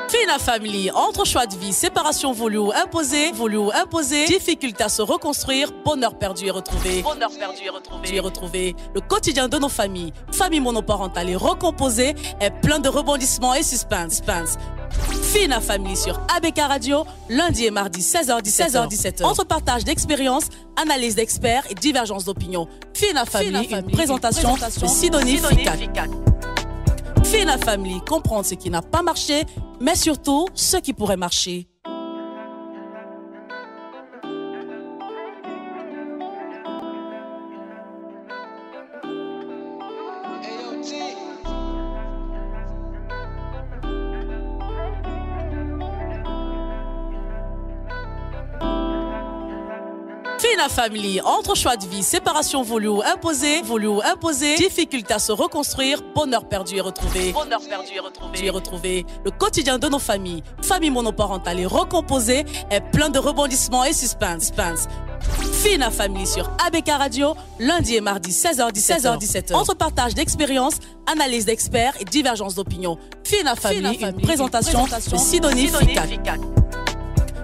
Fina Family, entre choix de vie, séparation voulue ou imposée, difficulté à se reconstruire, bonheur perdu et retrouvé. Le quotidien de nos familles, famille monoparentale et recomposée, est plein de rebondissements et suspense. Fina Family sur ABK Radio, lundi et mardi 16h-17h. Entre partage d'expériences, analyse d'experts et divergence d'opinions. Fina Family, une présentation de Sidonie Ficat. Fina Family, comprendre ce qui n'a pas marché, mais surtout ce qui pourrait marcher. Fina Family, entre choix de vie, séparation voulue ou imposée, difficulté à se reconstruire, bonheur perdu et retrouvé. Le quotidien de nos familles, famille monoparentale et recomposée, est plein de rebondissements et suspense. Fina Family sur ABK Radio, lundi et mardi 16h-17h. Entre partage d'expériences, analyse d'experts et divergence d'opinions. Fina Family, une présentation de Sidonie Ficat.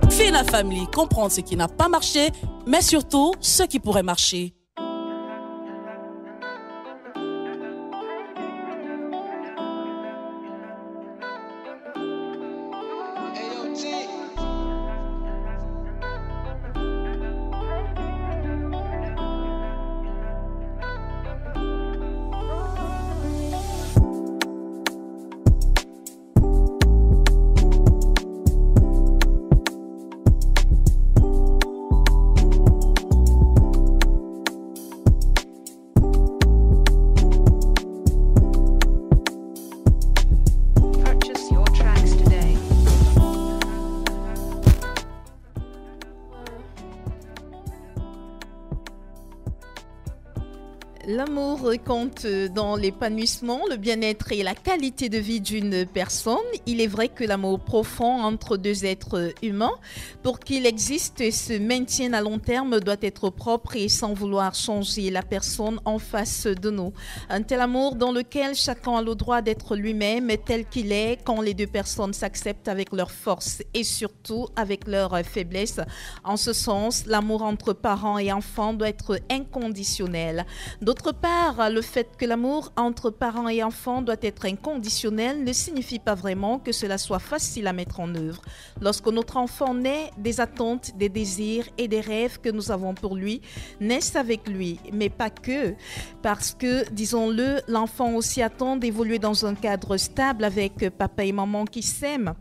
Fina Family, comprendre ce qui n'a pas marché, mais surtout ce qui pourrait marcher. L'amour compte dans l'épanouissement, le bien-être et la qualité de vie d'une personne. Il est vrai que l'amour profond entre deux êtres humains, pour qu'il existe et se maintienne à long terme, doit être propre et sans vouloir changer la personne en face de nous. Un tel amour dans lequel chacun a le droit d'être lui-même tel qu'il est, quand les deux personnes s'acceptent avec leurs forces et surtout avec leurs faiblesses. En ce sens, l'amour entre parents et enfants doit être inconditionnel. D'autre part, le fait que l'amour entre parents et enfants doit être inconditionnel ne signifie pas vraiment que cela soit facile à mettre en œuvre. Lorsque notre enfant naît, des attentes, des désirs et des rêves que nous avons pour lui naissent avec lui, mais pas que. Parce que, disons-le, l'enfant aussi attend d'évoluer dans un cadre stable avec papa et maman qui s'aiment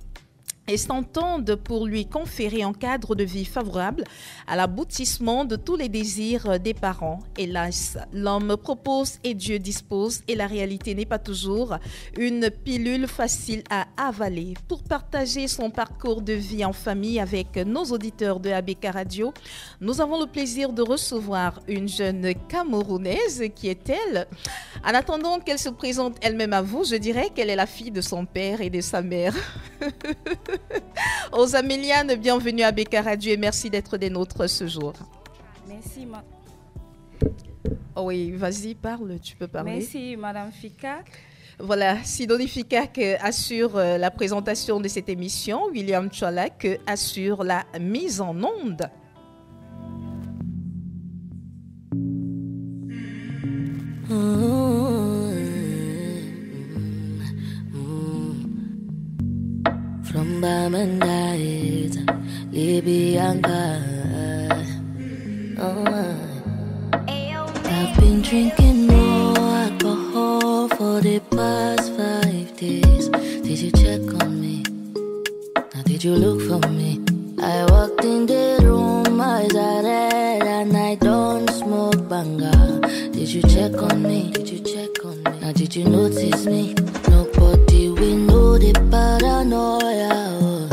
et s'entendent pour lui conférer un cadre de vie favorable à l'aboutissement de tous les désirs des parents. Hélas, l'homme propose et Dieu dispose, et la réalité n'est pas toujours une pilule facile à avaler. Pour partager son parcours de vie en famille avec nos auditeurs de ABK Radio, nous avons le plaisir de recevoir une jeune Camerounaise qui est elle. En attendant qu'elle se présente elle-même à vous, je dirais qu'elle est la fille de son père et de sa mère. Aux Améliane, bienvenue à ABK Radio et merci d'être des nôtres ce jour. Merci, Oh oui, vas-y, parle, tu peux parler. Merci, Madame Fika. Voilà, Sidonie Fika assure la présentation de cette émission, William Tchalak assure la mise en onde. From Bamandait, Libyanka. I've been drinking more alcohol for the past 5 days. Did you check on me? Now did you look for me? I walked in the room, eyes are red, and I don't smoke banga. Did you check on me? Now did you notice me? Nobody will know the paranoia, oh.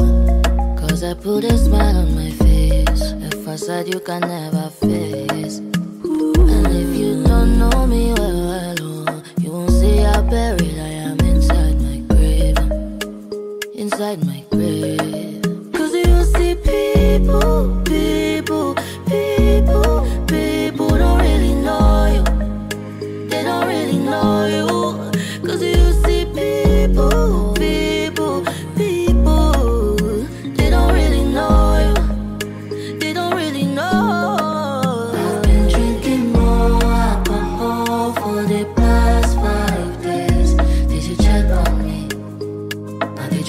Cause I put a smile on my face, a facade you can never face. And if you don't know me well, oh, you won't see how buried I am inside my grave. Inside my grave. Cause you see people don't really know you. They don't really know you. Cause you see people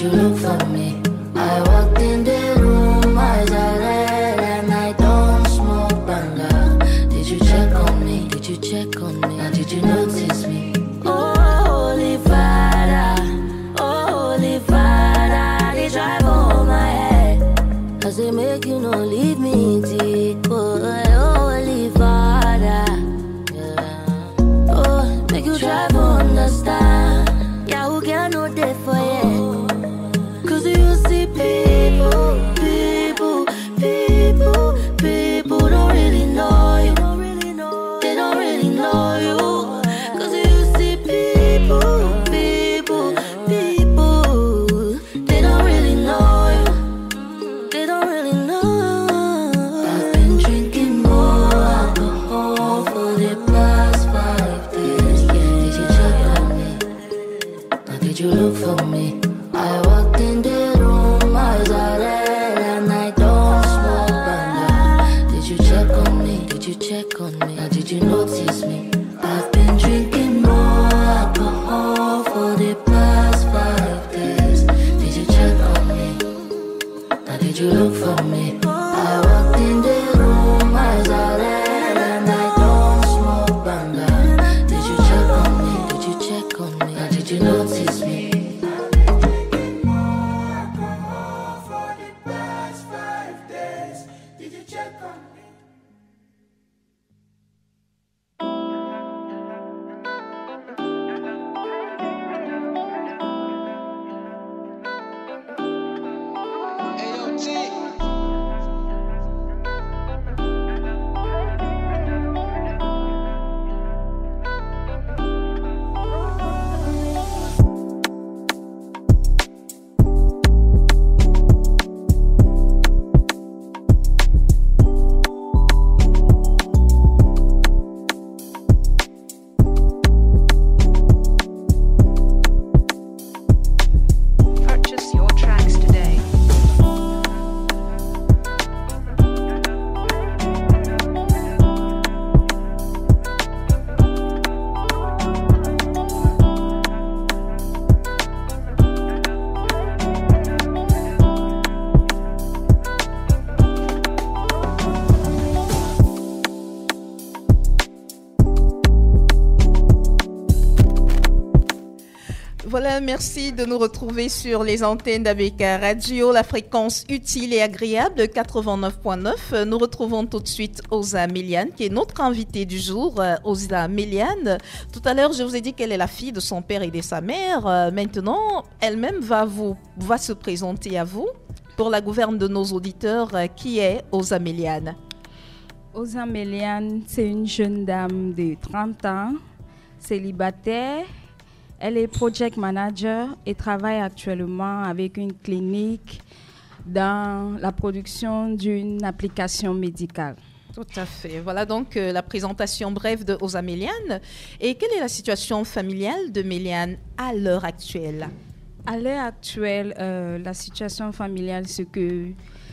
did you look for me? I walked in the room, eyes are red, and I don't smoke banga. Did you check on me? Did you check on me? Or did you notice me? Oh, Holy Father, they drive on my head. Cause they make you no leave me deep. Oh, Holy Father, yeah. Oh, make you try to understand. Yeah, who can know that for you? Cause you see people don't really know you. They don't really know you. Cause you see people, they don't really know you. They don't really know. I've been drinking more alcohol for the past 5 days. Did you check on me? Or did you look for me? I walked in the room, eyes are red, and I don't smoke banga. Did you check on me? Did you check on me? Or did you notice me? I've been drinking more alcohol for the past 5 days. Did you check on me? Or did you look for me? I walked in the room, eyes are red, and I don't smoke banga. Did you check on me? Did you check on me? Or did you notice me? Voilà, merci de nous retrouver sur les antennes d'ABK Radio, la fréquence utile et agréable 89.9. Nous retrouvons tout de suite Osa Méliane, qui est notre invitée du jour. Osa Méliane, tout à l'heure, je vous ai dit qu'elle est la fille de son père et de sa mère. Maintenant, elle-même va se présenter à vous. Pour la gouverne de nos auditeurs, qui est Osa Méliane? Osa Méliane, c'est une jeune dame de 30 ans, célibataire. Elle est project manager et travaille actuellement avec une clinique dans la production d'une application médicale. Tout à fait. Voilà donc la présentation brève de Osa Méliane. Et quelle est la situation familiale de Méliane à l'heure actuelle? À l'heure actuelle, la situation familiale, c'est que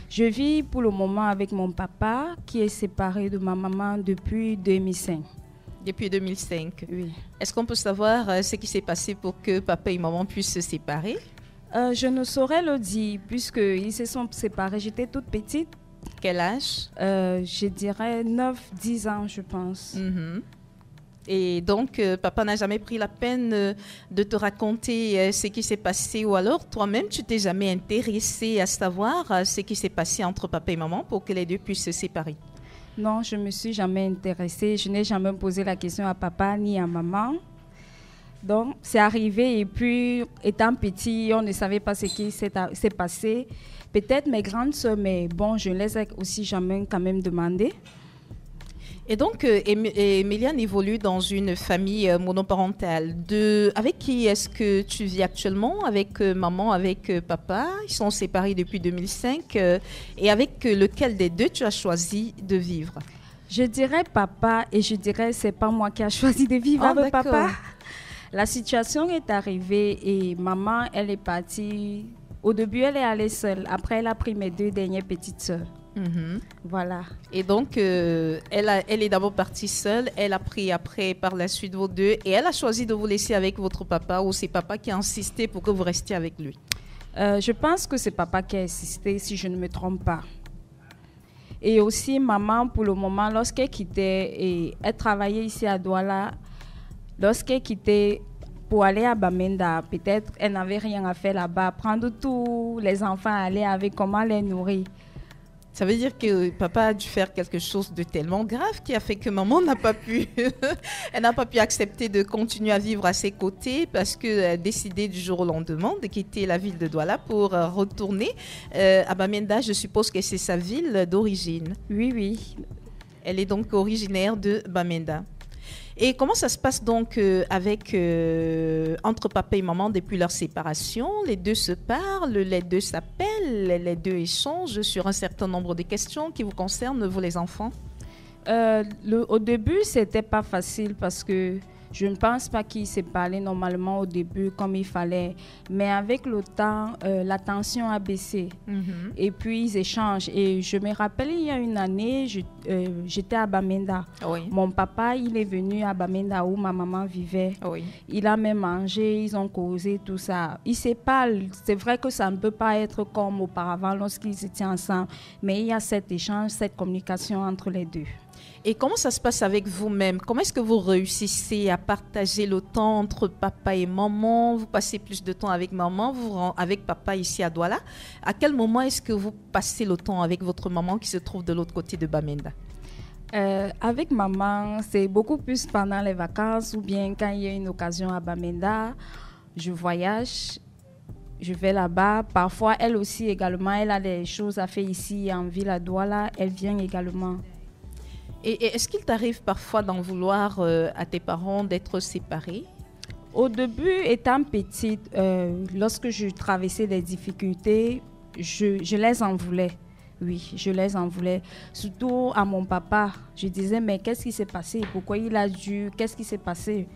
je vis pour le moment avec mon papa qui est séparé de ma maman depuis 2005. Depuis 2005. Oui. Est-ce qu'on peut savoir ce qui s'est passé pour que papa et maman puissent se séparer? Je ne saurais le dire puisqu'ils se sont séparés. J'étais toute petite. Quel âge? Je dirais 9-10 ans, je pense. Mm-hmm. Et donc, papa n'a jamais pris la peine de te raconter ce qui s'est passé, ou alors toi-même, tu t'es jamais intéressé à savoir ce qui s'est passé entre papa et maman pour que les deux puissent se séparer? Non, je ne me suis jamais intéressée. Je n'ai jamais posé la question à papa ni à maman. Donc, c'est arrivé et puis, étant petit, on ne savait pas ce qui s'est passé. Peut-être mes grandes sœurs, mais bon, je ne les ai aussi jamais quand même demandé. Et donc, Méliane évolue dans une famille monoparentale. Avec qui est-ce que tu vis actuellement? Avec maman, avec papa? Ils sont séparés depuis 2005. Et avec lequel des deux tu as choisi de vivre? Je dirais papa et je dirais c'est pas moi qui a choisi de vivre avec papa. La situation est arrivée et maman, elle est partie. Au début, elle est allée seule. Après, elle a pris mes 2 dernières petites sœurs. Mm-hmm. Voilà. Et donc, elle est d'abord partie seule. Elle a pris après, par la suite, vos deux. Et elle a choisi de vous laisser avec votre papa, ou c'est papa qui a insisté pour que vous restiez avec lui? Je pense que c'est papa qui a insisté, si je ne me trompe pas. Et aussi, maman, pour le moment, lorsqu'elle quittait, et elle travaillait ici à Douala, lorsqu'elle quittait pour aller à Bamenda, peut-être elle n'avait rien à faire là-bas, prendre tous les enfants, aller avec, comment les nourrir. Ça veut dire que papa a dû faire quelque chose de tellement grave qui a fait que maman n'a pas pu, elle n'a pas pu accepter de continuer à vivre à ses côtés parce qu'elle a décidé du jour au lendemain de quitter la ville de Douala pour retourner à Bamenda. Je suppose que c'est sa ville d'origine. Oui, oui. Elle est donc originaire de Bamenda. Et comment ça se passe donc entre papa et maman depuis leur séparation? Les deux se parlent, les deux s'appellent, les deux échangent sur un certain nombre de questions qui vous concernent, vous les enfants? Au début, c'était pas facile parce que je ne pense pas qu'ils se parlaient normalement au début comme il fallait. Mais avec le temps, la tension a baissé. Mm-hmm. Et puis, ils échangent. Et je me rappelle, il y a une année, j'étais à Bamenda. Oui. Mon papa, il est venu à Bamenda où ma maman vivait. Oui. Il a même mangé, ils ont causé, tout ça. Ils se parlent. C'est vrai que ça ne peut pas être comme auparavant lorsqu'ils étaient ensemble. Mais il y a cet échange, cette communication entre les deux. Et comment ça se passe avec vous-même? Comment est-ce que vous réussissez à partager le temps entre papa et maman? Vous passez plus de temps avec maman, avec papa ici à Douala. À quel moment est-ce que vous passez le temps avec votre maman qui se trouve de l'autre côté de Bamenda? Avec maman, c'est beaucoup plus pendant les vacances ou bien quand il y a une occasion à Bamenda. Je voyage, je vais là-bas. Parfois, elle aussi également, elle a des choses à faire ici en ville à Douala. Elle vient également. Et est-ce qu'il t'arrive parfois d'en vouloir à tes parents d'être séparés? Au début, étant petite, lorsque je traversais des difficultés, je les en voulais. Oui, je les en voulais. Surtout à mon papa. Je disais, mais qu'est-ce qui s'est passé? Pourquoi il a dû? Qu'est-ce qui s'est passé?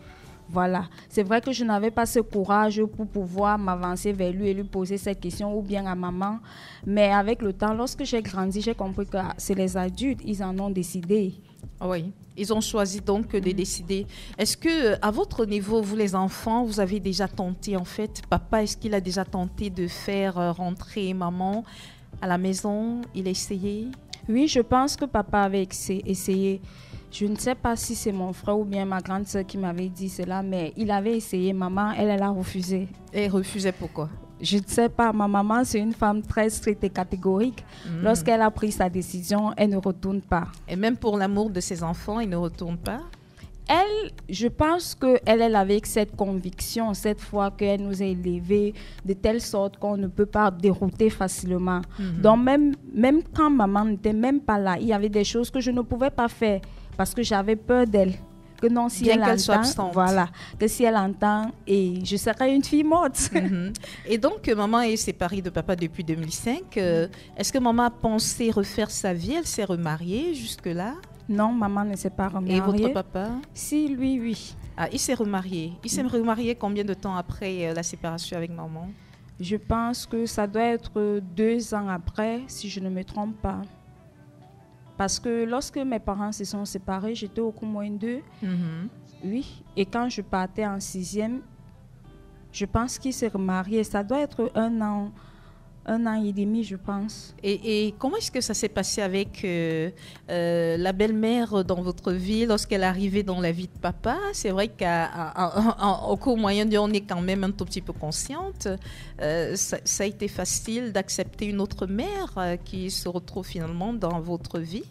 Voilà. C'est vrai que je n'avais pas ce courage pour pouvoir m'avancer vers lui et lui poser cette question, ou bien à maman. Mais avec le temps, lorsque j'ai grandi, j'ai compris que c'est les adultes, ils en ont décidé. Oui, ils ont choisi donc de décider. Est-ce que, à votre niveau, vous les enfants, vous avez déjà tenté en fait, papa, est-ce qu'il a déjà tenté de faire rentrer maman à la maison? Il a essayé? Oui, je pense que papa avait essayé. Je ne sais pas si c'est mon frère ou bien ma grande sœur qui m'avait dit cela, mais il avait essayé. Maman, elle a refusé. Elle refusait pourquoi? Je ne sais pas. Ma maman, c'est une femme très stricte et catégorique. Lorsqu'elle a pris sa décision, elle ne retourne pas. Et même pour l'amour de ses enfants, elle ne retourne pas? Elle, je pense qu'elle est avec cette conviction, cette foi qu'elle nous a élevés de telle sorte qu'on ne peut pas dérouter facilement. Donc même quand maman n'était même pas là, il y avait des choses que je ne pouvais pas faire parce que j'avais peur d'elle. Que non, si elle entend, voilà, que si elle entend, et je serais une fille morte. Et donc, maman est séparée de papa depuis 2005. Est-ce que maman a pensé refaire sa vie? Elle s'est remariée jusque-là? Non, maman ne s'est pas remariée. Et votre papa? Si, lui, oui. Ah, il s'est remarié. Il s'est remarié combien de temps après la séparation avec maman? Je pense que ça doit être 2 ans après, si je ne me trompe pas. Parce que lorsque mes parents se sont séparés, j'étais au cours moins 2. Oui. Et quand je partais en 6e, je pense qu'il s'est remarié. Ça doit être 1 an et demi, je pense. Et comment est-ce que ça s'est passé avec la belle-mère dans votre vie lorsqu'elle est arrivée dans la vie de papa? C'est vrai qu'au cours moyen, on est quand même un tout petit peu consciente. Ça a été facile d'accepter une autre mère qui se retrouve finalement dans votre vie?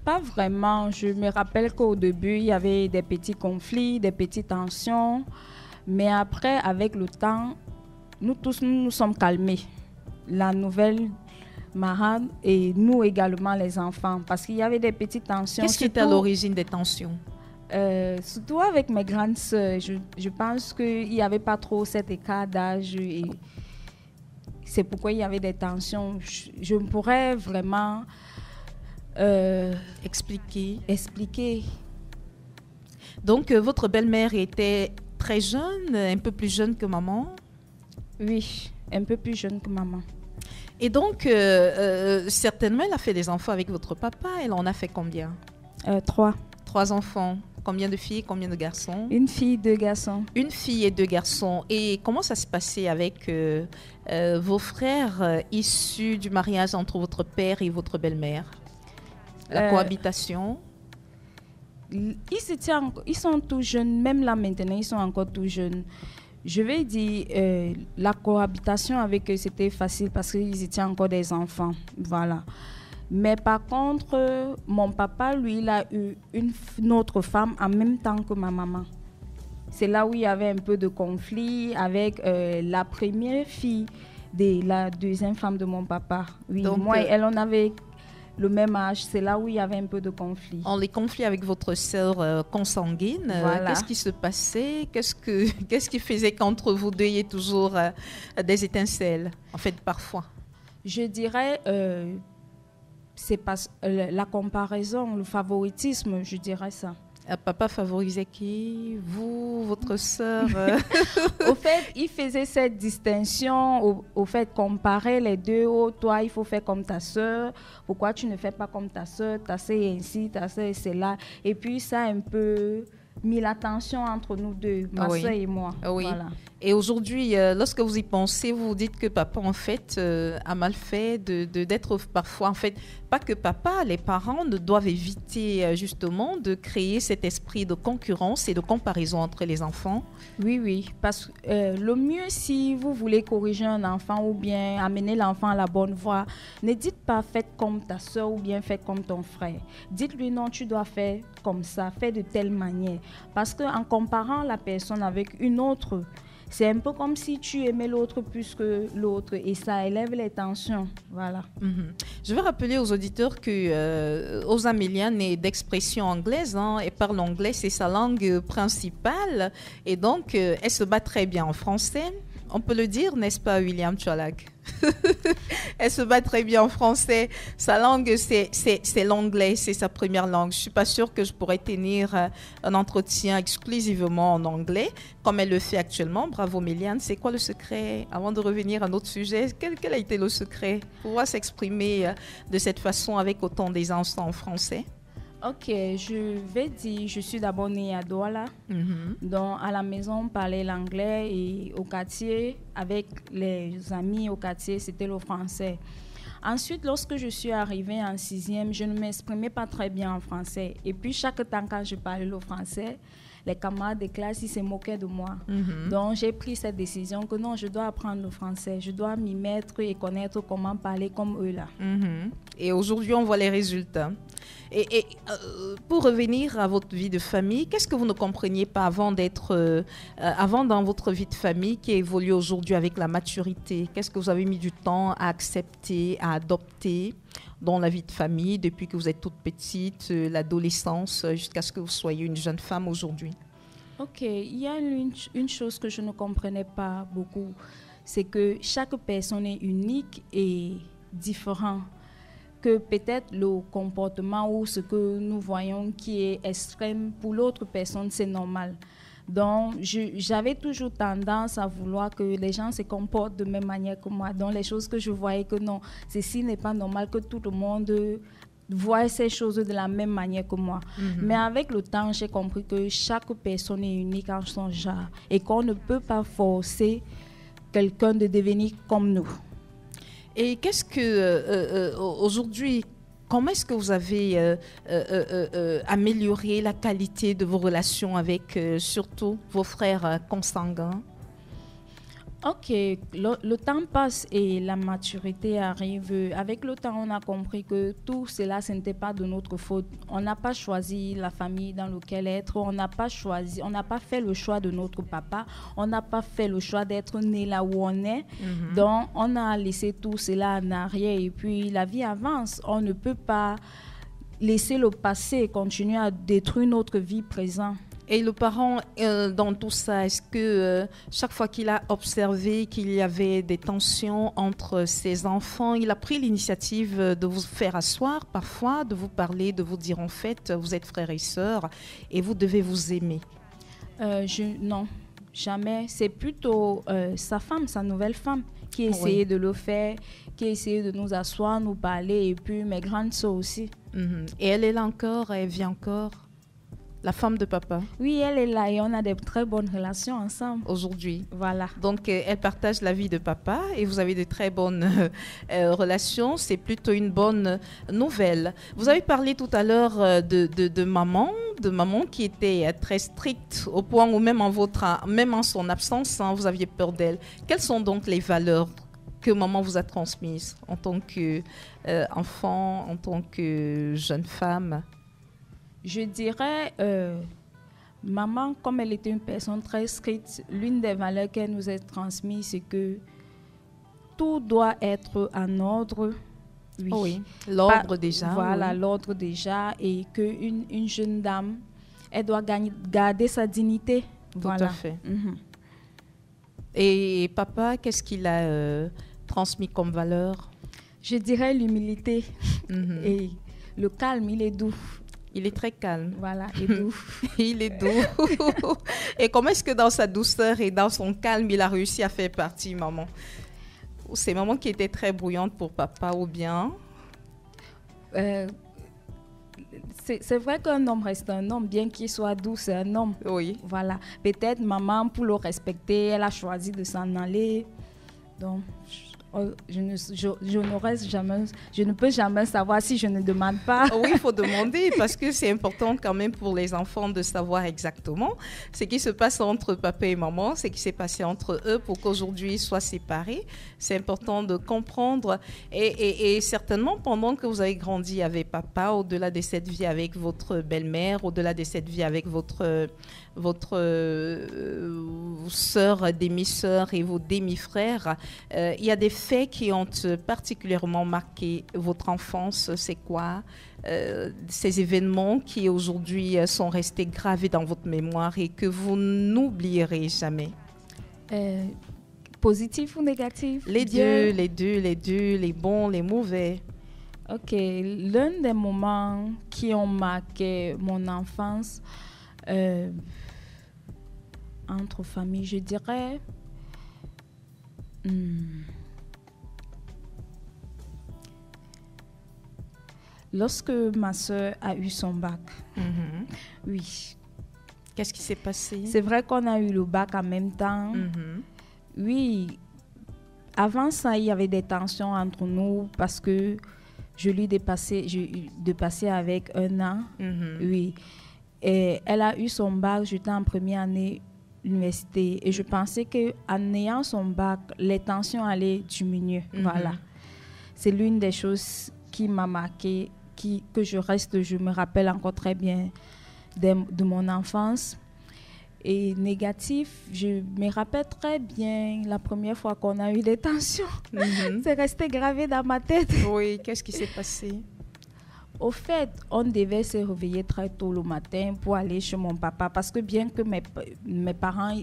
Pas vraiment. Je me rappelle qu'au début, il y avait des petits conflits, des petites tensions. Mais après, avec le temps, nous tous, nous sommes calmés. La nouvelle marade et nous également les enfants, parce qu'il y avait des petites tensions. Qu'est-ce qui était à l'origine des tensions? Surtout avec mes grandes sœurs, je pense qu'il n'y avait pas trop cet écart d'âge et c'est pourquoi il y avait des tensions. Je pourrais vraiment expliquer. Donc votre belle-mère était très jeune, un peu plus jeune que maman? Oui, un peu plus jeune que maman. Et donc, certainement, elle a fait des enfants avec votre papa. Elle en a fait combien? 3. 3 enfants. Combien de filles, combien de garçons? Une fille, 2 garçons. Une fille et 2 garçons. Et comment ça se passait avec vos frères issus du mariage entre votre père et votre belle-mère? La cohabitation? Ils sont tout jeunes, même là maintenant, ils sont encore tout jeunes. Je vais dire, la cohabitation avec eux, c'était facile parce qu'ils étaient encore des enfants. Voilà. Mais par contre, mon papa, lui, il a eu une autre femme en même temps que ma maman. C'est là où il y avait un peu de conflit avec la première fille de la deuxième femme de mon papa. Oui, donc, moi et elle, on avait le même âge. C'est là où il y avait un peu de conflit. En les conflits avec votre sœur consanguine, voilà. Qu'est-ce qui se passait? Qu'est-ce qui faisait qu'entre vous deux, il y ait toujours des étincelles? En fait, parfois. Je dirais... c'est pas la comparaison, le favoritisme, je dirais ça. Papa favorisait qui? Vous, votre sœur? Au fait, il faisait cette distinction, au fait, comparer les deux. Oh, toi, il faut faire comme ta sœur. Pourquoi tu ne fais pas comme ta sœur? Ta sœur est ainsi, ta sœur est celle-là. Et puis, ça a un peu mis la tension entre nous deux, ma sœur et moi. Oui. Voilà. Et aujourd'hui, lorsque vous y pensez, vous vous dites que papa, en fait, a mal fait d'être parfois, en fait, pas que papa, les parents doivent éviter justement de créer cet esprit de concurrence et de comparaison entre les enfants. Oui, parce que le mieux, si vous voulez corriger un enfant ou bien amener l'enfant à la bonne voie, ne dites pas faites comme ta soeur ou bien faites comme ton frère. Dites-lui non, tu dois faire comme ça, fais de telle manière. Parce qu'en comparant la personne avec une autre, c'est un peu comme si tu aimais l'autre plus que l'autre et ça élève les tensions. Voilà. Je vais rappeler aux auditeurs que Osa Méliane est d'expression anglaise. Elle parle anglais, c'est sa langue principale. Et donc, elle se bat très bien en français. On peut le dire, n'est-ce pas, William Tchalak? Elle se bat très bien en français. Sa langue, c'est l'anglais, c'est sa première langue. Je ne suis pas sûre que je pourrais tenir un entretien exclusivement en anglais, comme elle le fait actuellement. Bravo, Méliane. C'est quoi le secret? Avant de revenir à notre sujet, quel a été le secret pour pouvoir s'exprimer de cette façon avec autant d'aisance en français? Ok, je vais dire, je suis d'abord née à Douala. Donc, à la maison, on parlait l'anglais et au quartier, avec les amis au quartier, c'était le français. Ensuite, lorsque je suis arrivée en 6e, je ne m'exprimais pas très bien en français. Et puis, chaque temps quand je parlais le français, les camarades de classe, ils se moquaient de moi. Donc, j'ai pris cette décision que non, je dois apprendre le français. Je dois m'y mettre et connaître comment parler comme eux là. Et aujourd'hui, on voit les résultats. Et pour revenir à votre vie de famille, qu'est-ce que vous ne compreniez pas avant dans votre vie de famille qui évolue aujourd'hui avec la maturité? Qu'est-ce que vous avez mis du temps à accepter, à adopter dans la vie de famille depuis que vous êtes toute petite, l'adolescence, jusqu'à ce que vous soyez une jeune femme aujourd'hui? Ok, il y a une chose que je ne comprenais pas beaucoup, c'est que chaque personne est unique et différente. Que peut-être le comportement ou ce que nous voyons qui est extrême, pour l'autre personne, c'est normal. Donc, j'avais toujours tendance à vouloir que les gens se comportent de la même manière que moi. Donc, les choses que je voyais que non, ceci n'est pas normal que tout le monde voit ces choses de la même manière que moi. Mais avec le temps, j'ai compris que chaque personne est unique en son genre et qu'on ne peut pas forcer quelqu'un de devenir comme nous. Et qu'est-ce que, aujourd'hui, comment est-ce que vous avez amélioré la qualité de vos relations avec surtout vos frères consanguins? Ok, le temps passe et la maturité arrive. Avec le temps, on a compris que tout cela, ce n'était pas de notre faute. On n'a pas choisi la famille dans laquelle être. On n'a pas fait le choix de notre papa. On n'a pas fait le choix d'être né là où on est. Donc, on a laissé tout cela en arrière et puis la vie avance. On ne peut pas laisser le passé continuer à détruire notre vie présente. Et le parent, dans tout ça, est-ce que chaque fois qu'il a observé qu'il y avait des tensions entre ses enfants, il a pris l'initiative de vous faire asseoir parfois, de vous parler, de vous dire en fait, vous êtes frères et sœurs et vous devez vous aimer? Non, jamais. C'est plutôt sa femme, sa nouvelle femme, qui essayait de le faire, qui essayait de nous asseoir, nous parler, et puis mes grandes sœurs aussi. Et elle est là encore, elle vit encore La femme de papa? Oui, elle est là et on a de très bonnes relations ensemble. Aujourd'hui. Voilà. Donc, elle partage la vie de papa et vous avez de très bonnes relations. C'est plutôt une bonne nouvelle. Vous avez parlé tout à l'heure de maman qui était très stricte au point où même en son absence, hein, vous aviez peur d'elle. Quelles sont donc les valeurs que maman vous a transmises en tant qu'enfant, en tant que jeune femme? Je dirais, maman, comme elle était une personne très stricte, l'une des valeurs qu'elle nous a transmises, c'est que tout doit être en ordre. Oui, oui. L'ordre déjà. Voilà, oui. L'ordre déjà. Et qu'une jeune dame, elle doit garder sa dignité. Tout à fait. Et papa, qu'est-ce qu'il a transmis comme valeur? Je dirais l'humilité et le calme, il est doux. Il est très calme. Voilà, et doux. Il est doux. Et comment est-ce que dans sa douceur et dans son calme, il a réussi à faire partie, maman? C'est maman qui était très bruyante pour papa ou bien? C'est vrai qu'un homme reste un homme, bien qu'il soit doux, c'est un homme. Oui. Voilà. Peut-être maman, pour le respecter, elle a choisi de s'en aller. Donc, je ne peux jamais savoir si je ne demande pas. Oui, il faut demander parce que c'est important quand même pour les enfants de savoir exactement ce qui se passe entre papa et maman, ce qui s'est passé entre eux pour qu'aujourd'hui ils soient séparés. C'est important de comprendre et certainement pendant que vous avez grandi avec papa, au-delà de cette vie avec votre belle-mère, au-delà de cette vie avec votre sœur, demi-sœur et vos demi-frères, il y a des faits qui ont particulièrement marqué votre enfance. C'est quoi ces événements qui aujourd'hui sont restés gravés dans votre mémoire et que vous n'oublierez jamais? Positif ou négatif? Les deux, les bons, les mauvais. Ok, l'un des moments qui ont marqué mon enfance entre familles, je dirais lorsque ma soeur a eu son bac. Oui. Qu'est-ce qui s'est passé? C'est vrai qu'on a eu le bac en même temps. Oui. Avant ça, il y avait des tensions entre nous parce que je lui dépassais avec 1 an. Oui. Et elle a eu son bac, j'étais en première année université. Et je pensais qu'en ayant son bac, les tensions allaient diminuer. Voilà. C'est l'une des choses qui m'a marquée, que je me rappelle encore très bien de mon enfance. Et négatif, je me rappelle très bien la première fois qu'on a eu des tensions. C'est resté gravé dans ma tête. Oui, qu'est-ce qui s'est passé? Au fait, on devait se réveiller très tôt le matin pour aller chez mon papa parce que bien que mes parents,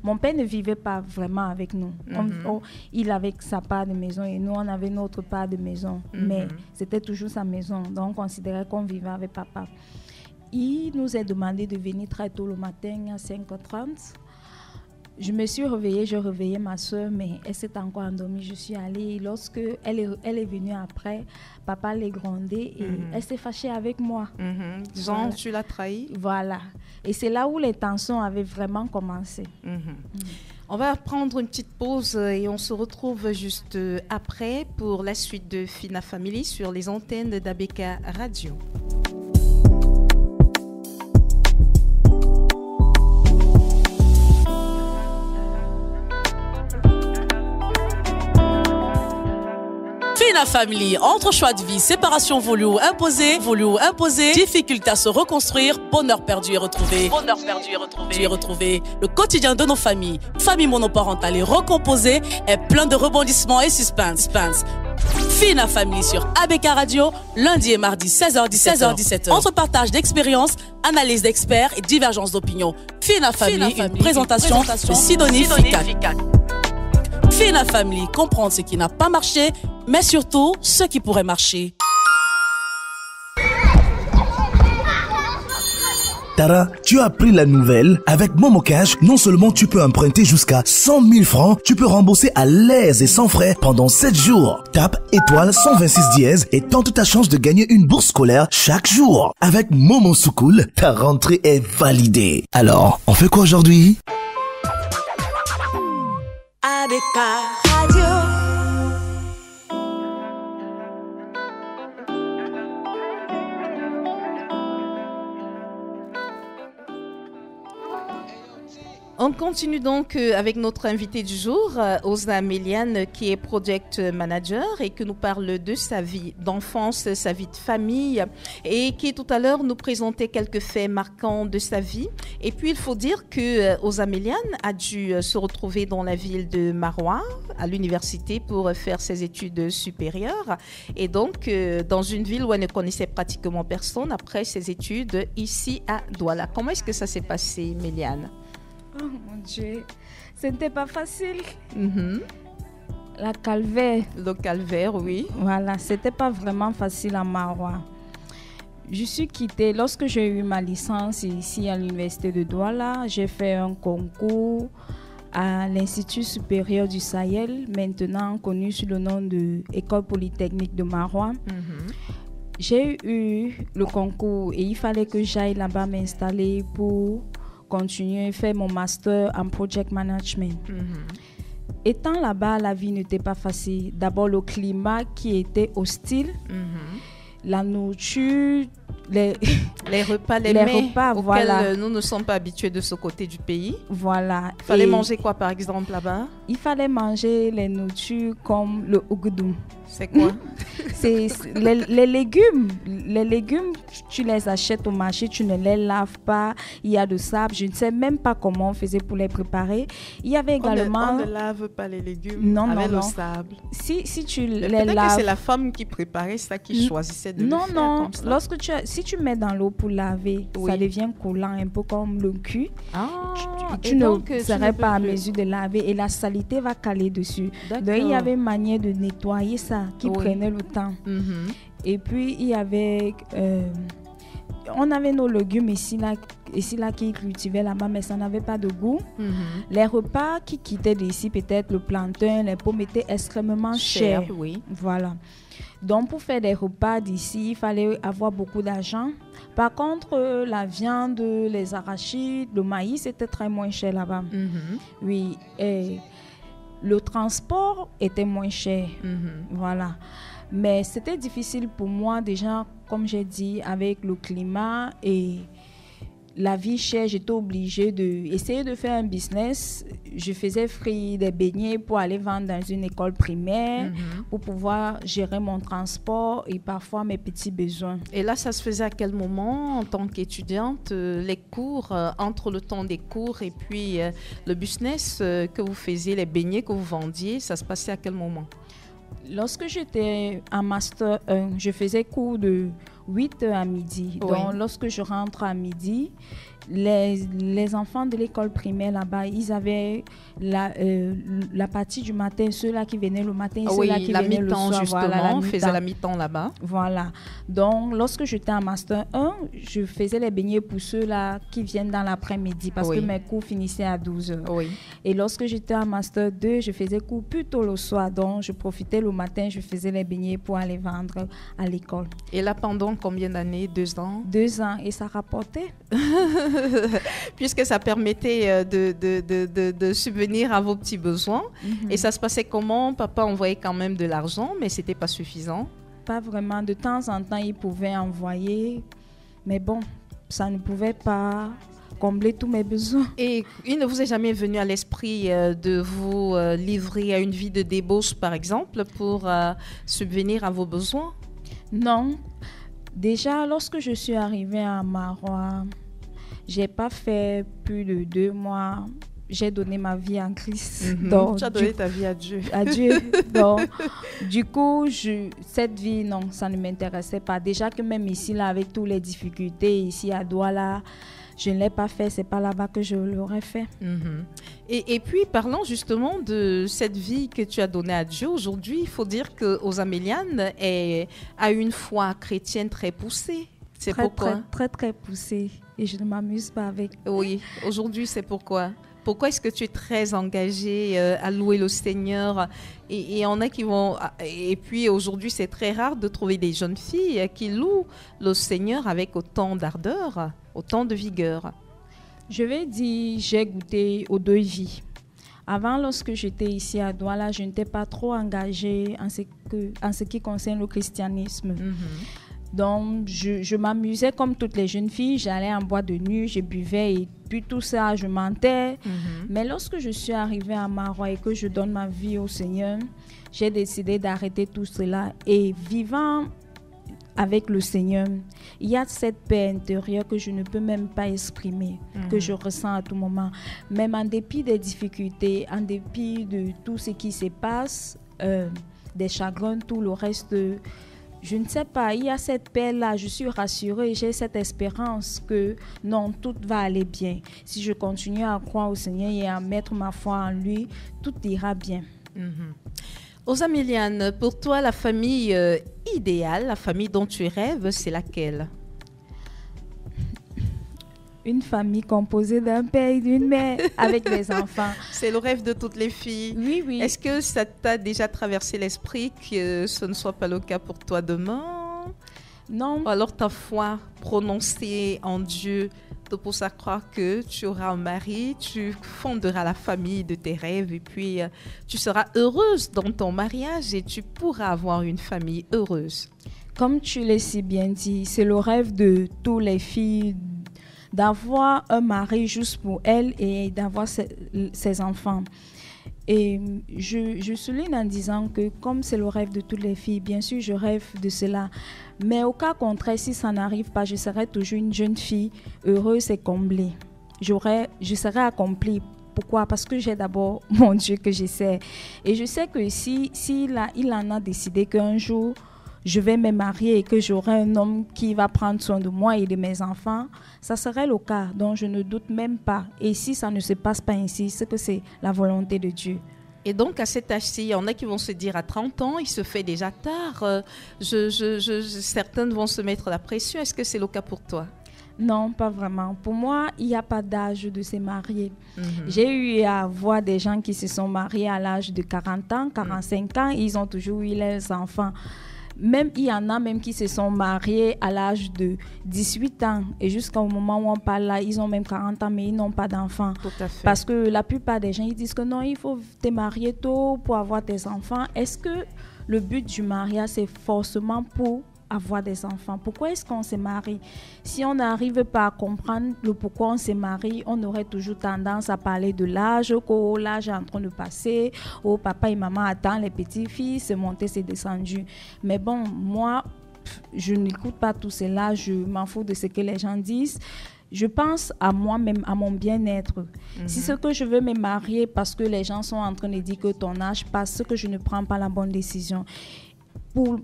mon père ne vivait pas vraiment avec nous. Il avait sa part de maison et nous, on avait notre part de maison. Mais c'était toujours sa maison, donc on considérait qu'on vivait avec papa. Il nous a demandé de venir très tôt le matin à 5h30. Je me suis réveillée, j'ai réveillé ma soeur, mais elle s'est encore endormie. Je suis allée. Lorsque elle est venue après, papa l'a grondée et elle s'est fâchée avec moi. Disons, voilà. Tu l'as trahi. Voilà. Et c'est là où les tensions avaient vraiment commencé. On va prendre une petite pause et on se retrouve juste après pour la suite de Fina Family sur les antennes d'ABK Radio. Fina Family, entre choix de vie, séparation voulue ou imposée, difficulté à se reconstruire, bonheur perdu et retrouvé. Le quotidien de nos familles, famille monoparentale et recomposée, est plein de rebondissements et suspense. Fina Family sur ABK Radio, lundi et mardi 16h-17h. Entre partage d'expériences, analyse d'experts et divergence d'opinions. Fina Family, une présentation de Sidonie Ficat. Fina Family, comprendre ce qui n'a pas marché, mais surtout ce qui pourrait marcher. Tara, tu as appris la nouvelle? Avec Momocash, non seulement tu peux emprunter jusqu'à 100 000 francs, tu peux rembourser à l'aise et sans frais pendant 7 jours. Tape étoile 126 dièse et tente ta chance de gagner une bourse scolaire chaque jour. Avec Momo Soukoul, ta rentrée est validée. Alors, on fait quoi aujourd'hui? ADK Radio. On continue donc avec notre invité du jour, Osa Méliane, qui est Project Manager et qui nous parle de sa vie d'enfance, sa vie de famille, et qui tout à l'heure nous présentait quelques faits marquants de sa vie. Et puis il faut dire que Osa Méliane a dû se retrouver dans la ville de Maroua, à l'université, pour faire ses études supérieures. Et donc dans une ville où elle ne connaissait pratiquement personne après ses études ici à Douala. Comment est-ce que ça s'est passé, Méliane? Oh mon Dieu, ce n'était pas facile. Mm-hmm. La calvaire. Le calvaire, oui. Voilà, c'était pas vraiment facile à Maroua. Je suis quittée lorsque j'ai eu ma licence ici à l'université de Douala. J'ai fait un concours à l'Institut supérieur du Sahel, maintenant connu sous le nom de École polytechnique de Maroua. Mm-hmm. J'ai eu le concours et il fallait que j'aille là-bas m'installer pour continuer à faire mon master en project management. Mm-hmm. Étant là-bas, la vie n'était pas facile. D'abord, le climat qui était hostile, la nourriture, les repas, les repas auxquels voilà. Nous ne sommes pas habitués de ce côté du pays. Voilà. Il fallait manger quoi, par exemple, là-bas? Il fallait manger les nourritures comme le ougoudou. C'est quoi? C'est les légumes. Les légumes, tu les achètes au marché, tu ne les laves pas. Il y a de sable. Je ne sais même pas comment on faisait pour les préparer. Il y avait également... On ne lave pas les légumes avec le sable. Si tu les laves... Peut-être que c'est la femme qui préparait ça, qui choisissait de le faire comme ça. Lorsque si tu mets dans l'eau pour laver, ça devient coulant, un peu comme le cul. Tu ne serais pas à mesure de laver et la saleté va caler dessus. Donc, il y avait une manière de nettoyer ça qui prenait le temps. Mm-hmm. Et puis, il y avait... on avait nos légumes ici là qui cultivaient là-bas, mais ça n'avait pas de goût. Mm-hmm. Les repas qui quittaient d'ici, peut-être le plantain, les pommes étaient extrêmement chers. Oui. Voilà. Donc, pour faire des repas d'ici, il fallait avoir beaucoup d'argent. Par contre, la viande, les arachides, le maïs, était très moins cher là-bas. Mm-hmm. Oui. Et le transport était moins cher. Mm-hmm. Voilà. Mais c'était difficile pour moi déjà, comme j'ai dit, avec le climat et la vie chère. J'étais obligée d'essayer de faire un business. Je faisais frire des beignets pour aller vendre dans une école primaire, pour pouvoir gérer mon transport et parfois mes petits besoins. Et là, ça se faisait à quel moment en tant qu'étudiante? Les cours, entre le temps des cours et puis le business que vous faisiez, les beignets que vous vendiez, ça se passait à quel moment? Lorsque j'étais en Master 1, je faisais cours de 8h à midi. Oui. Donc, lorsque je rentre à midi, les enfants de l'école primaire là-bas, ils avaient la partie du matin, ceux-là qui venaient le matin et ceux-là qui venaient le soir. Justement, voilà, on faisait la mi-temps là-bas. Voilà. Donc, lorsque j'étais en Master 1, je faisais les beignets pour ceux-là qui viennent dans l'après-midi parce que mes cours finissaient à 12h. Oui. Et lorsque j'étais en Master 2, je faisais cours plus tôt le soir. Donc, je profitais le matin, je faisais les beignets pour aller vendre à l'école. Et là, pendant combien d'années? 2 ans? 2 ans. Et ça rapportait. Puisque ça permettait de subvenir à vos petits besoins. Et ça se passait comment? Papa envoyait quand même de l'argent, mais ce n'était pas suffisant? Pas vraiment. De temps en temps, il pouvait envoyer. Mais bon, ça ne pouvait pas combler tous mes besoins. Et il ne vous est jamais venu à l'esprit de vous livrer à une vie de débauche, par exemple, pour subvenir à vos besoins? Non. Déjà, lorsque je suis arrivée à Maroua, j'ai pas fait plus de 2 mois. J'ai donné ma vie en Christ. Donc, tu as donné ta vie à Dieu. À Dieu. Donc, du coup, cette vie, non, ça ne m'intéressait pas. Déjà que même ici, là, avec toutes les difficultés, ici à Douala, je ne l'ai pas fait. C'est pas là-bas que je l'aurais fait. Et puis, parlons justement de cette vie que tu as donnée à Dieu. Aujourd'hui, il faut dire que Osa Méliane a une foi chrétienne très poussée. C'est très, pourquoi? très poussée. Et je ne m'amuse pas avec. Oui, aujourd'hui, c'est pourquoi? Pourquoi est-ce que tu es très engagée à louer le Seigneur? Et on a qui vont... Et puis aujourd'hui, c'est très rare de trouver des jeunes filles qui louent le Seigneur avec autant d'ardeur, autant de vigueur. Je vais dire, j'ai goûté aux deux vies. Avant, lorsque j'étais ici à Douala, je n'étais pas trop engagée en ce qui concerne le christianisme. Donc, je m'amusais comme toutes les jeunes filles. J'allais en boîte de nuit, je buvais et puis tout ça, je mentais. Mais lorsque je suis arrivée à Marois et que je donne ma vie au Seigneur, j'ai décidé d'arrêter tout cela. Et vivant avec le Seigneur, il y a cette paix intérieure que je ne peux même pas exprimer, que je ressens à tout moment. Même en dépit des difficultés, en dépit de tout ce qui se passe, des chagrins, tout le reste... Je ne sais pas, il y a cette paix-là, je suis rassurée, j'ai cette espérance que non, tout va aller bien. Si je continue à croire au Seigneur et à mettre ma foi en lui, tout ira bien. Osamiliane, pour toi, la famille idéale, la famille dont tu rêves, c'est laquelle? Une famille composée d'un père et d'une mère avec des enfants. C'est le rêve de toutes les filles. Oui, oui. Est-ce que ça t'a déjà traversé l'esprit que ce ne soit pas le cas pour toi demain? Non. Ou alors ta foi prononcée en Dieu te pousse à croire que tu auras un mari, tu fonderas la famille de tes rêves et puis tu seras heureuse dans ton mariage et tu pourras avoir une famille heureuse. Comme tu l'as si bien dit, c'est le rêve de toutes les filles d'avoir un mari juste pour elle et d'avoir ses enfants. Et je souligne en disant que comme c'est le rêve de toutes les filles, bien sûr je rêve de cela. Mais au cas contraire, si ça n'arrive pas, je serai toujours une jeune fille heureuse et comblée. Je serai accomplie. Pourquoi? Parce que j'ai d'abord mon Dieu que je sais. Et je sais que il en a décidé qu'un jour, je vais me marier et que j'aurai un homme qui va prendre soin de moi et de mes enfants, ça serait le cas, donc je ne doute même pas. Et si ça ne se passe pas ainsi, c'est que c'est la volonté de Dieu. Et donc, à cet âge-ci, il y en a qui vont se dire à 30 ans, il se fait déjà tard. Certaines vont se mettre la pression. Est-ce que c'est le cas pour toi? Non, pas vraiment. Pour moi, il n'y a pas d'âge de se marier. J'ai eu à voir des gens qui se sont mariés à l'âge de 40 ans, 45 ans, ils ont toujours eu leurs enfants. Même il y en a même qui se sont mariés à l'âge de 18 ans et jusqu'au moment où on parle là, ils ont même 40 ans mais ils n'ont pas d'enfants. Tout à fait. Parce que la plupart des gens ils disent que non, il faut te marier tôt pour avoir tes enfants. Est-ce que le but du mariage c'est forcément pour avoir des enfants? Pourquoi est-ce qu'on se marie? Si on n'arrive pas à comprendre le pourquoi on se marie, on aurait toujours tendance à parler de l'âge, que l'âge est en train de passer, oh papa et maman attendent les petits-fils, c'est monté, c'est descendu. Mais bon, moi, je n'écoute pas tout cela, je m'en fous de ce que les gens disent. Je pense à moi-même, à mon bien-être. Si c'est que je veux me marier parce que les gens sont en train de dire que ton âge passe, c'est que je ne prends pas la bonne décision.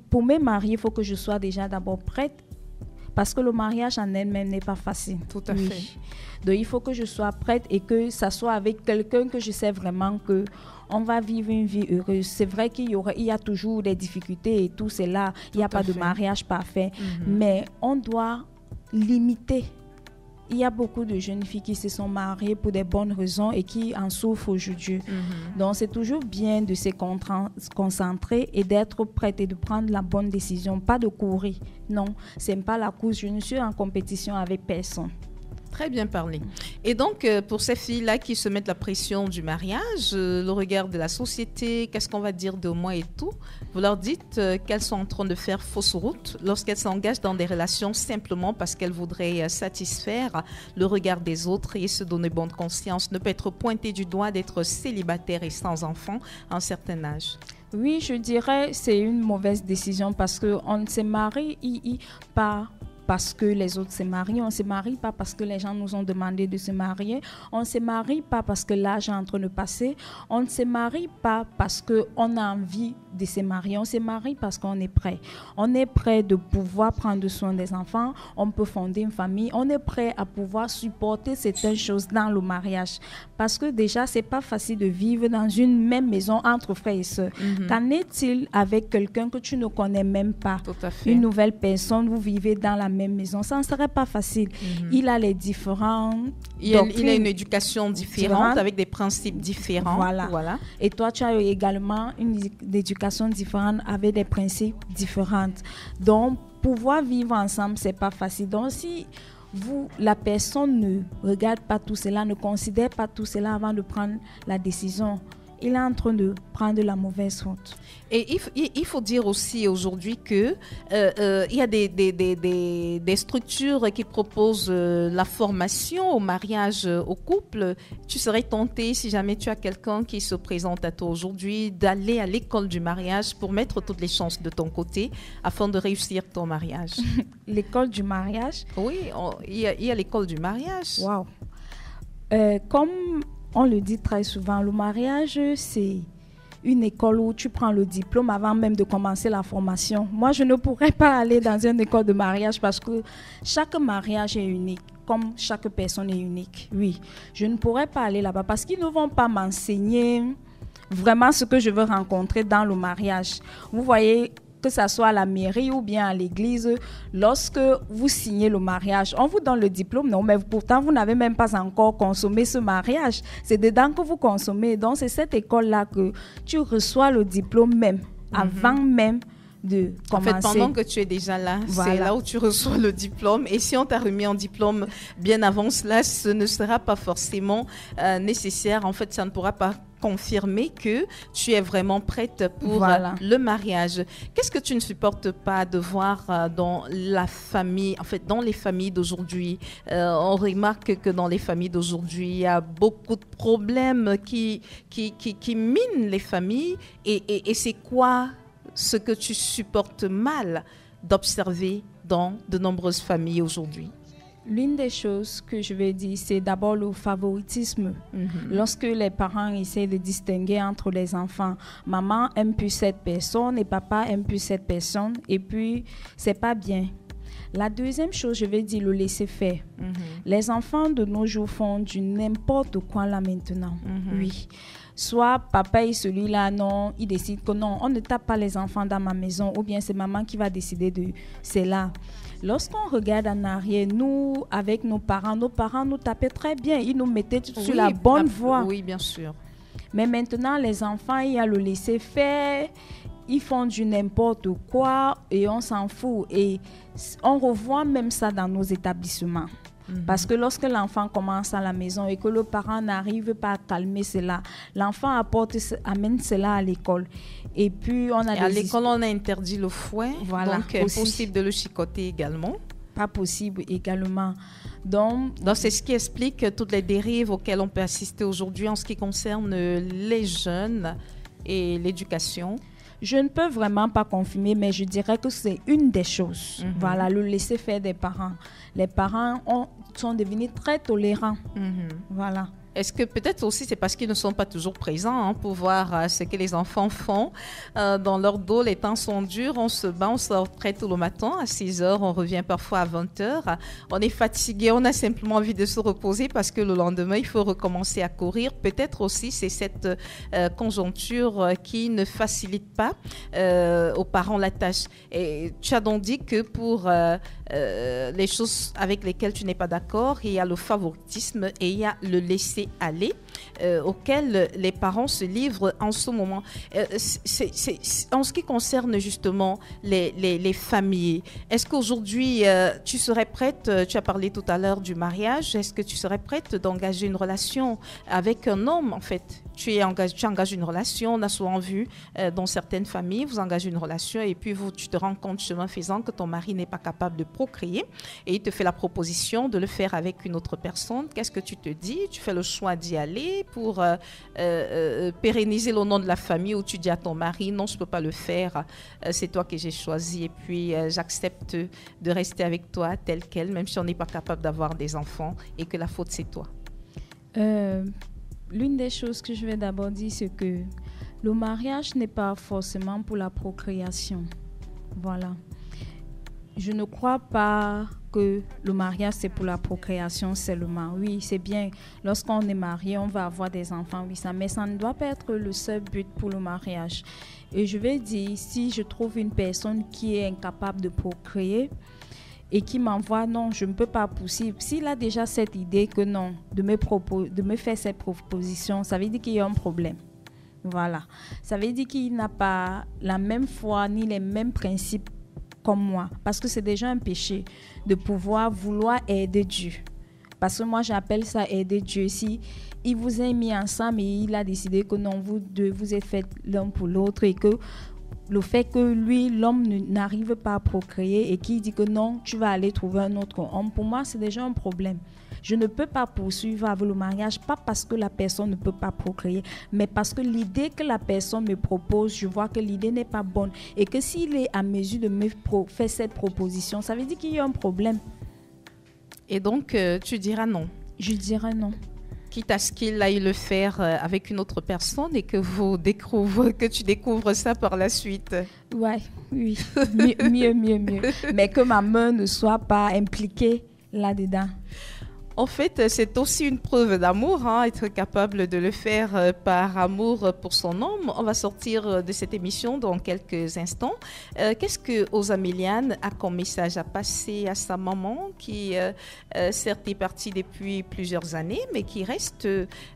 Pour me marier, il faut que je sois déjà d'abord prête parce que le mariage en elle-même n'est pas facile. Tout à fait. Donc, il faut que je sois prête et que ça soit avec quelqu'un que je sais vraiment qu'on va vivre une vie heureuse. C'est vrai qu'il y a toujours des difficultés et tout cela. Il n'y a pas de mariage parfait. Mais on doit limiter. Il y a beaucoup de jeunes filles qui se sont mariées pour des bonnes raisons et qui en souffrent aujourd'hui. Donc, c'est toujours bien de se concentrer et d'être prête et de prendre la bonne décision. Pas de courir. Non, ce n'est pas la course. Je ne suis en compétition avec personne. Très bien parlé. Et donc, pour ces filles-là qui se mettent la pression du mariage, le regard de la société, qu'est-ce qu'on va dire de moi et tout, vous leur dites qu'elles sont en train de faire fausse route lorsqu'elles s'engagent dans des relations simplement parce qu'elles voudraient satisfaire le regard des autres et se donner bonne conscience, ne pas être pointées du doigt d'être célibataire et sans enfant à un certain âge. Oui, je dirais que c'est une mauvaise décision parce qu'on ne se marie pas parce que les autres se marient, on ne se marie pas parce que les gens nous ont demandé de se marier, on ne se marie pas parce que l'âge est en train de passer, on ne se marie pas parce qu'on a envie de se marier, on se marie parce qu'on est prêt. On est prêt de pouvoir prendre soin des enfants, on peut fonder une famille, on est prêt à pouvoir supporter certaines choses dans le mariage. Parce que déjà, ce n'est pas facile de vivre dans une même maison entre frères et sœurs. Qu'en est-il avec quelqu'un que tu ne connais même pas? Tout à fait. Une nouvelle personne, vous vivez dans la même maison. Ça ne serait pas facile. Il a les différents... Il a une éducation différente, avec des principes différents. Voilà. Et toi, tu as également une éducation différente avec des principes différents. Donc, pouvoir vivre ensemble, c'est pas facile. Donc, si la personne ne regarde pas tout cela, ne considère pas tout cela avant de prendre la décision, il est en train de prendre la mauvaise route. Et il faut dire aussi aujourd'hui que il y a des structures qui proposent la formation au mariage au couple. Tu serais tenté, si jamais tu as quelqu'un qui se présente à toi aujourd'hui, d'aller à l'école du mariage pour mettre toutes les chances de ton côté afin de réussir ton mariage. L'école du mariage? Oui, il y a l'école du mariage. Wow. Comme on le dit très souvent, le mariage, c'est une école où tu prends le diplôme avant même de commencer la formation. Moi, je ne pourrais pas aller dans une école de mariage parce que chaque mariage est unique, comme chaque personne est unique. Oui, je ne pourrais pas aller là-bas parce qu'ils ne vont pas m'enseigner vraiment ce que je veux rencontrer dans le mariage. Vous voyez, que ce soit à la mairie ou bien à l'église, lorsque vous signez le mariage, on vous donne le diplôme, non, mais pourtant vous n'avez même pas encore consommé ce mariage. C'est dedans que vous consommez. Donc c'est cette école-là que tu reçois le diplôme même, avant même de commencer. En fait, pendant que tu es déjà là, c'est là où tu reçois le diplôme. Et si on t'a remis un diplôme bien avant cela, ce ne sera pas forcément nécessaire. En fait, ça ne pourra pas confirmer que tu es vraiment prête pour le mariage. Qu'est-ce que tu ne supportes pas de voir dans la famille, en fait, dans les familles d'aujourd'hui? On remarque que dans les familles d'aujourd'hui, il y a beaucoup de problèmes qui minent les familles. Et c'est quoi ce que tu supportes mal d'observer dans de nombreuses familles aujourd'hui? L'une des choses que je vais dire, c'est d'abord le favoritisme. Lorsque les parents essaient de distinguer entre les enfants, maman aime plus cette personne et papa aime plus cette personne, et puis c'est pas bien. La deuxième chose, je vais dire le laisser faire. Les enfants de nos jours font du n'importe quoi là maintenant. Oui. Soit papa et celui-là, non, il décide que non, on ne tape pas les enfants dans ma maison, ou bien c'est maman qui va décider de cela. Lorsqu'on regarde en arrière, nous, avec nos parents nous tapaient très bien. Ils nous mettaient sur la bonne voie. Oui, bien sûr. Mais maintenant, les enfants, il y a le laisser faire. Ils font du n'importe quoi et on s'en fout. Et on revoit même ça dans nos établissements. Parce que lorsque l'enfant commence à la maison et que le parent n'arrive pas à calmer cela, l'enfant amène cela à l'école. Et puis, à l'école, on a interdit le fouet. Voilà, donc, impossible de le chicoter également. Pas possible également. Donc c'est ce qui explique toutes les dérives auxquelles on peut assister aujourd'hui en ce qui concerne les jeunes et l'éducation. Je ne peux vraiment pas confirmer, mais je dirais que c'est une des choses. Voilà, le laisser faire des parents. Les parents sont devenus très tolérants. Voilà. Est-ce que peut-être aussi c'est parce qu'ils ne sont pas toujours présents pour voir ce que les enfants font dans leur dos? Les temps sont durs, on se bat, on sort très tôt le matin, à 6h, on revient parfois à 20h. On est fatigué, on a simplement envie de se reposer parce que le lendemain, il faut recommencer à courir. Peut-être aussi c'est cette conjoncture qui ne facilite pas aux parents la tâche. Et tu as donc dit que pour les choses avec lesquelles tu n'es pas d'accord, il y a le favoritisme et il y a le laisser aller auquel les parents se livrent en ce moment. En ce qui concerne justement les familles, est-ce qu'aujourd'hui tu serais prête, tu as parlé tout à l'heure du mariage, est-ce que tu serais prête d'engager une relation avec un homme en fait? Tu engages une relation, on a souvent vu dans certaines familles, vous engagez une relation et puis tu te rends compte chemin faisant que ton mari n'est pas capable de procréer et il te fait la proposition de le faire avec une autre personne. Qu'est-ce que tu te dis? Tu fais le choix d'y aller pour pérenniser le nom de la famille ou tu dis à ton mari non, je ne peux pas le faire, c'est toi que j'ai choisi et puis j'accepte de rester avec toi tel quel, même si on n'est pas capable d'avoir des enfants et que la faute c'est toi? L'une des choses que je vais d'abord dire, c'est que le mariage n'est pas forcément pour la procréation. Voilà. Je ne crois pas que le mariage, c'est pour la procréation seulement. Oui, c'est bien. Lorsqu'on est marié, on va avoir des enfants, oui, ça, mais ça ne doit pas être le seul but pour le mariage. Et je vais dire, si je trouve une personne qui est incapable de procréer, et qui m'envoie non, je ne peux pas poursuivre. S'il a déjà cette idée que non, de me faire cette proposition, ça veut dire qu'il y a un problème. Voilà. Ça veut dire qu'il n'a pas la même foi ni les mêmes principes comme moi. Parce que c'est déjà un péché de vouloir aider Dieu. Parce que moi, j'appelle ça aider Dieu. Si il vous a mis ensemble et il a décidé que non, vous deux, vous êtes faits l'un pour l'autre et que le fait que lui, l'homme, n'arrive pas à procréer et qu'il dit que non, tu vas aller trouver un autre homme, pour moi, c'est déjà un problème. Je ne peux pas poursuivre avec le mariage, pas parce que la personne ne peut pas procréer, mais parce que l'idée que la personne me propose, je vois que l'idée n'est pas bonne et que s'il est à mesure de me faire cette proposition, ça veut dire qu'il y a un problème. Et donc, tu diras non. Je dirais non. Quitte à ce qu'il aille le faire avec une autre personne et que tu découvres ça par la suite. Ouais, oui, mieux. Mais que ma main ne soit pas impliquée là-dedans. En fait, c'est aussi une preuve d'amour, être capable de le faire par amour pour son homme. On va sortir de cette émission dans quelques instants. Qu'est-ce que Osameliane a comme message à passer à sa maman qui, certes, est partie depuis plusieurs années, mais qui reste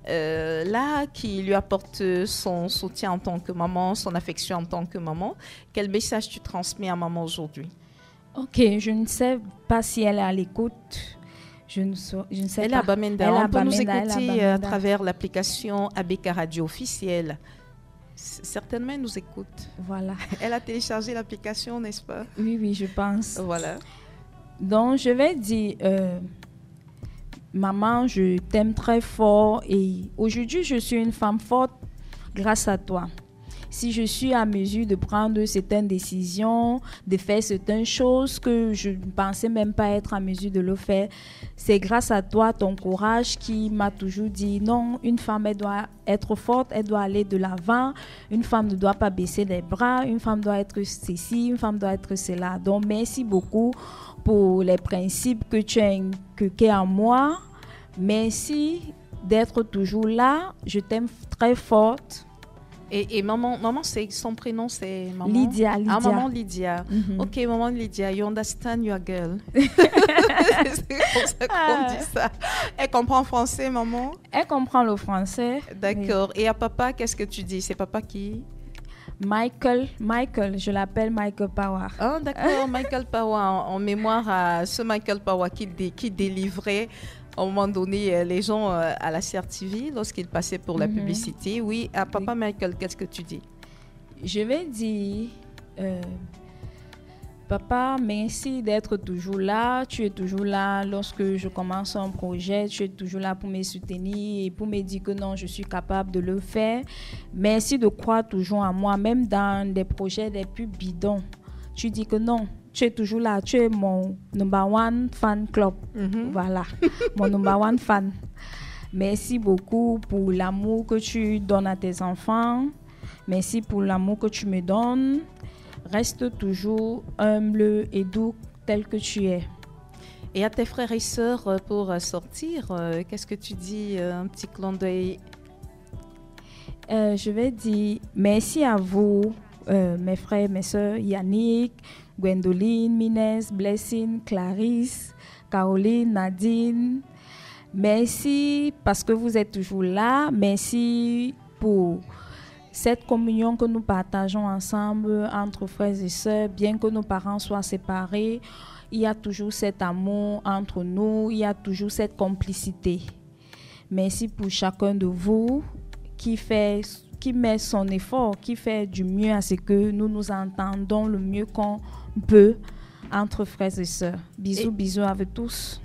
là, qui lui apporte son soutien en tant que maman, son affection en tant que maman. Quel message tu transmets à maman aujourd'hui? Ok, je ne sais pas si elle est à l'écoute. Je ne sais elle pas. On peut nous écouter à travers l'application ABK Radio officielle. Certainement, elle nous écoute. Voilà. Elle a téléchargé l'application, n'est-ce pas? Oui, je pense. Voilà. Donc, je vais dire, maman, je t'aime très fort et aujourd'hui, je suis une femme forte grâce à toi. Si je suis à mesure de prendre certaines décisions, de faire certaines choses que je ne pensais même pas être à mesure de le faire, c'est grâce à toi, ton courage qui m'a toujours dit non, une femme, elle doit être forte, elle doit aller de l'avant, une femme ne doit pas baisser les bras, une femme doit être ceci, une femme doit être cela. Donc, merci beaucoup pour les principes que tu as inculqués en moi. Merci d'être toujours là. Je t'aime très forte. Et maman, son prénom c'est maman? Lydia. Ah, maman Lydia. Mm-hmm. Ok, maman Lydia, you understand your girl. C'est comme ça qu'on dit ça. Elle comprend le français, maman? Elle comprend le français. D'accord. Oui. Et à papa, qu'est-ce que tu dis? C'est papa qui? Michael, je l'appelle Michael Power. Ah, d'accord, Michael Power, en mémoire à ce Michael Power qui délivrait à un moment donné les gens à la CRTV lorsqu'il passait pour la publicité. Oui, à papa Michael, qu'est-ce que tu dis? Je vais dire, papa, merci d'être toujours là. Tu es toujours là lorsque je commence un projet. Tu es toujours là pour me soutenir et pour me dire que non, je suis capable de le faire. Merci de croire toujours en moi, même dans des projets les plus bidons. Tu dis que non. Tu es toujours là, tu es mon number one fan club. Voilà, mon number one fan. Merci beaucoup pour l'amour que tu donnes à tes enfants. Merci pour l'amour que tu me donnes. Reste toujours humble et doux tel que tu es. Et à tes frères et sœurs pour sortir, qu'est-ce que tu dis? Un petit clin d'œil. Je vais dire merci à vous, mes frères, mes sœurs, Yannick, Gwendoline, Mines, Blessing, Clarisse, Caroline, Nadine. Merci parce que vous êtes toujours là. Merci pour cette communion que nous partageons ensemble entre frères et sœurs. Bien que nos parents soient séparés, il y a toujours cet amour entre nous. Il y a toujours cette complicité. Merci pour chacun de vous qui met son effort, qui fait du mieux à ce que nous nous entendons le mieux qu'on peut entre frères et sœurs. Bisous avec tous.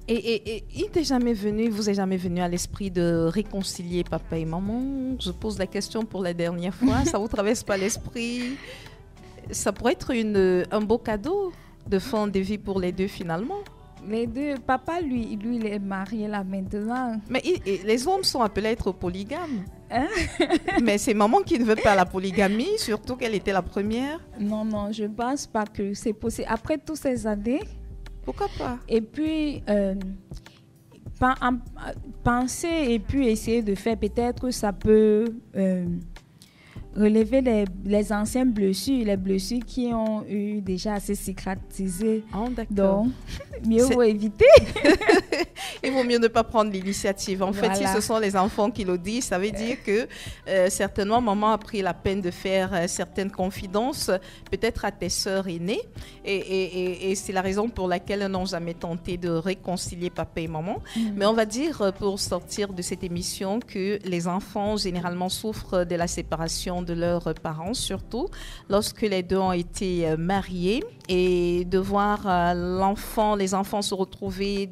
Et vous est jamais venu à l'esprit de réconcilier papa et maman? Je pose la question pour la dernière fois. Ça vous traverse pas l'esprit? Ça pourrait être un beau cadeau de fin de vie pour les deux finalement. Les deux, papa, lui, il est marié là maintenant. Mais les hommes sont appelés à être polygames. Hein? Mais c'est maman qui ne veut pas la polygamie, surtout qu'elle était la première. Non, je ne pense pas que c'est possible. Après toutes ces années. Pourquoi pas? Et puis, penser et puis essayer de faire, peut-être ça peut relever les anciennes blessures, les blessures qui ont eu déjà assez cicatrisé. Oh, d'accord. Donc, mieux vaut éviter. Il vaut mieux ne pas prendre l'initiative. En fait, si Voilà. ce sont les enfants qui le disent, ça veut dire que certainement, maman a pris la peine de faire certaines confidences, peut-être à tes sœurs aînées. Et c'est la raison pour laquelle elles n'ont jamais tenté de réconcilier papa et maman. Mais on va dire, pour sortir de cette émission, que les enfants, généralement, souffrent de la séparation de leurs parents, surtout lorsque les deux ont été mariés. Et de voir les enfants se retrouver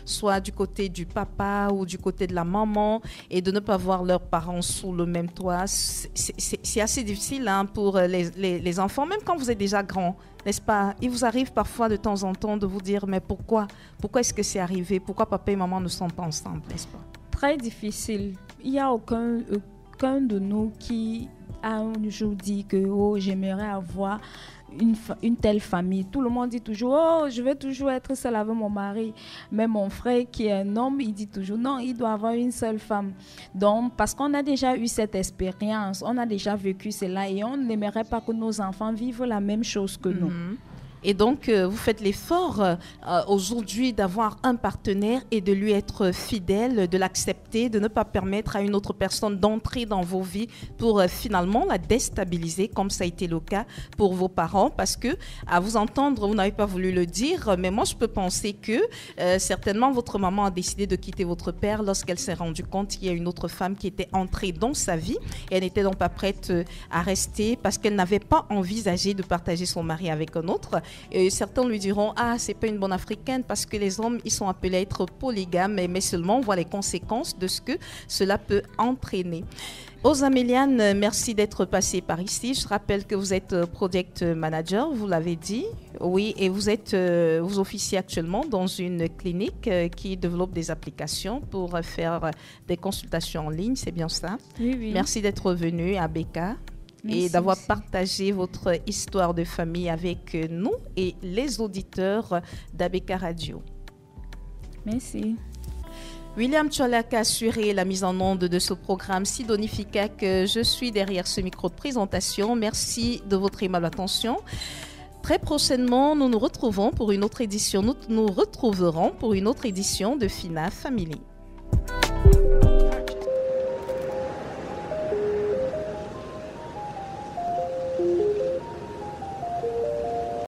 soit du côté du papa ou du côté de la maman et de ne pas voir leurs parents sous le même toit, c'est assez difficile pour les enfants, même quand vous êtes déjà grand, n'est-ce pas? Il vous arrive parfois de temps en temps de vous dire, mais pourquoi est-ce que c'est arrivé? Pourquoi papa et maman ne sont pas ensemble, n'est-ce pas? Très difficile. Il n'y a aucun de nous qui a un jour dit que j'aimerais avoir une telle famille. Tout le monde dit toujours, je veux toujours être seule avec mon mari. Mais mon frère qui est un homme, il dit toujours, non, il doit avoir une seule femme. Donc, parce qu'on a déjà eu cette expérience, on a déjà vécu cela et on n'aimerait pas que nos enfants vivent la même chose que nous. Et donc, vous faites l'effort aujourd'hui d'avoir un partenaire et de lui être fidèle, de l'accepter, de ne pas permettre à une autre personne d'entrer dans vos vies pour finalement la déstabiliser, comme ça a été le cas pour vos parents. Parce que, à vous entendre, vous n'avez pas voulu le dire, mais moi, je peux penser que certainement votre maman a décidé de quitter votre père lorsqu'elle s'est rendue compte qu'il y a une autre femme qui était entrée dans sa vie. Et elle n'était donc pas prête à rester parce qu'elle n'avait pas envisagé de partager son mari avec un autre. Et certains lui diront, c'est pas une bonne africaine parce que les hommes, ils sont appelés à être polygames, mais seulement on voit les conséquences de ce que cela peut entraîner. Osaméliane, merci d'être passée par ici. Je rappelle que vous êtes Project Manager, vous l'avez dit. Oui, et vous officiez actuellement dans une clinique qui développe des applications pour faire des consultations en ligne, c'est bien ça? Oui. Merci d'être venue à Beka. Merci et d'avoir aussi partagé votre histoire de famille avec nous et les auditeurs d'Abeka Radio. Merci. William Tcholak a assuré la mise en onde de ce programme. Sidonie Fikak, je suis derrière ce micro de présentation. Merci de votre aimable attention. Très prochainement, nous nous retrouverons pour une autre édition de Fina Family.